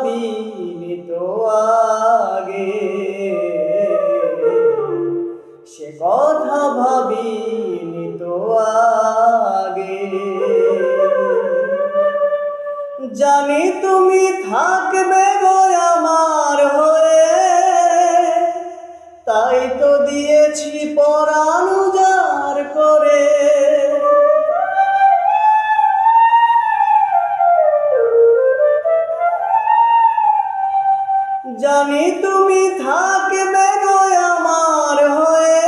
ভাবিনি তো আগে, সে কথা ভাবিনি তো আগে। জানি তুমি থাকবে গো আমার হয়ে, তাই তো দিয়েছি পরাণ উজাড় করে। জানি তুমি থাকবে গো আমার হয়ে,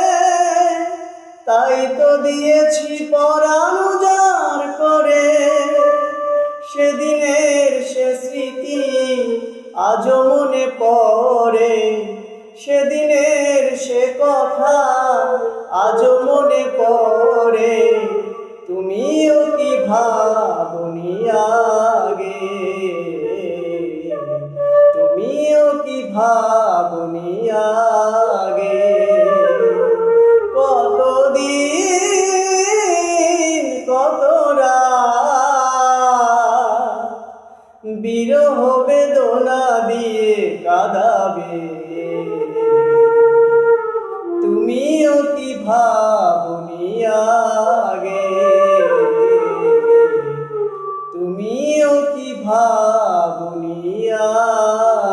তাই তো দিয়েছি পরাণ উজাড় করে। সেদিনের সে স্মৃতি আজও মনে পড়ে, সেদিনের সে কথা আজও মনে পড়ে। তুমিও কি ভাবনি আগে, তুমিও কি ভাবনি আগে। কতদিন কত রাত বিরহ বেদনা দিয়ে কাঁদাবে, তুমিও কি ভাবনি আগে, তুমিও কি ভাবনি আগে।